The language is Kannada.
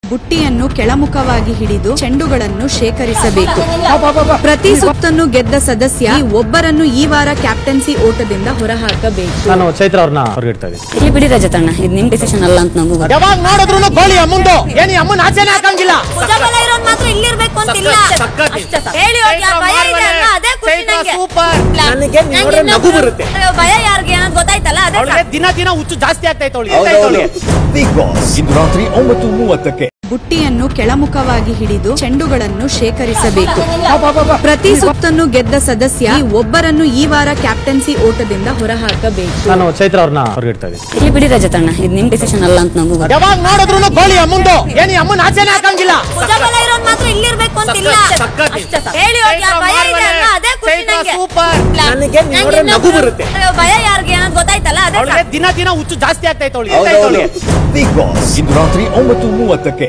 ಬುಟ್ಟಿಯನ್ನು ಕೆಳಮುಖವಾಗಿ ಹಿಡಿದು ಚೆಂಡುಗಳನ್ನು ಶೇಖರಿಸಬೇಕು. ಪ್ರತಿ ಸುತ್ತನ್ನು ಗೆದ್ದ ಸದಸ್ಯ ಒಬ್ಬರನ್ನು ಈ ವಾರ ಕ್ಯಾಪ್ಟನ್ಸಿ ಓಟದಿಂದ ಹೊರಹಾಕಬೇಕು. ನಾನು ಚೈತ್ರ ಅವ್ರನ್ನ ಹೊರಗಿಡ್ತಾ ಇದ್ದೀನಿ. ಇಲ್ಲಿ ಬಿಡಿ ರಜತಣ್ಣ, ಇದು ನಿಮ್ ಡಿಸಿಷನ್ ಅಲ್ಲ ಅಂತ ನಂಗೂ ಗೊತ್ತು. ಯಾವಾಗ ನೋಡಿದ್ರು ಗೋಳಿ ಅಮ್ಮಂದು ಏನು ಅಮ್ಮನ ಆಚೆನೇ ಹಾಕಂಗಿಲ್ಲ. ಭುಜಬಲ ಇರೋನ್ ಮಾತ್ರ ಇಲ್ಲಿರ್ಬೇಕು ಅಂತಿಲ್ಲ. ಹೇಳಿ ಹೋಗಿ ಯಾರ್ ಭಯ ಇದೆ ಅಣ್ಣ, ಅದೇ ಖುಷಿ ನಂಗೆ. ಸೂಪರ್. ನನಗೆ ನೋಡ್ರೆ ನಗು ಬರುತ್ತೆ. ಭಯ ಯಾರಿಗೆ ಅನ್ನೋದು ಗೊತ್ತಾಯ್ತಲ್ಲ, ಅದೇ ಅವಳಿಗೆ ದಿನ ಹುಚ್ಚು ಜಾಸ್ತಿ ಆಗ್ತೈತೆ ಅವಳಿಗೆ. ಬಿಗ್ ಬಾಸ್ ಇಂದು ರಾತ್ರಿ 9:30ಕ್ಕೆ. ಬುಟ್ಟಿಯನ್ನು ಕೆಳಮುಖವಾಗಿ ಹಿಡಿದು ಚೆಂಡುಗಳನ್ನು ಶೇಖರಿಸಬೇಕು. ಪ್ರತಿ ಸುತ್ತನ್ನು ಗೆದ್ದ ಸದಸ್ಯ ಒಬ್ಬರನ್ನು ಈ ವಾರ ಕ್ಯಾಪ್ಟನ್ಸಿ ಓಟದಿಂದ ಹೊರಹಾಕಬೇಕು. ನಾನು ಚೈತ್ರ ಅವ್ರನ್ನ ಹೊರಗಿಡ್ತಾ ಇದ್ದೀನಿ. ಇಲ್ಲಿ ಬಿಡಿ ರಜತಣ್ಣ, ಇದು ನಿಮ್ ಡಿಸಿಷನ್ ಅಲ್ಲ ಅಂತ ನಂಗೂ ಗೊತ್ತು. ಯಾವಾಗ ನೋಡಿದ್ರು ಗೋಳಿ ಅಮ್ಮಂದು ಏನು ಅಮ್ಮನ ಆಚೆನೇ ಹಾಕಂಗಿಲ್ಲ. ಭುಜಬಲ ಇರೋನ್ ಮಾತ್ರ ಇಲ್ಲಿರ್ಬೇಕು ಅಂತಿಲ್ಲ. ಹೇಳಿ ಹೋಗಿ ಯಾರ್ ಭಯ ಇದೆ ಅಣ್ಣ, ಅದೇ ಖುಷಿ ನಂಗೆ. ಸೂಪರ್. ನನಗೆ ನೋಡ್ರೆ ನಗು ಬರುತ್ತೆ. ಭಯ ಯಾರಿಗೆ ಅನ್ನೋದು ಗೊತ್ತಾಯ್ತಲ್ಲ, ಅದೇ ಅವಳಿಗೆ ದಿನ ಹುಚ್ಚು ಜಾಸ್ತಿ ಆಗ್ತೈತೆ ಅವಳಿಗೆ. ಬಿಗ್ ಬಾಸ್ ಇಂದು ರಾತ್ರಿ 9:30ಕ್ಕೆ.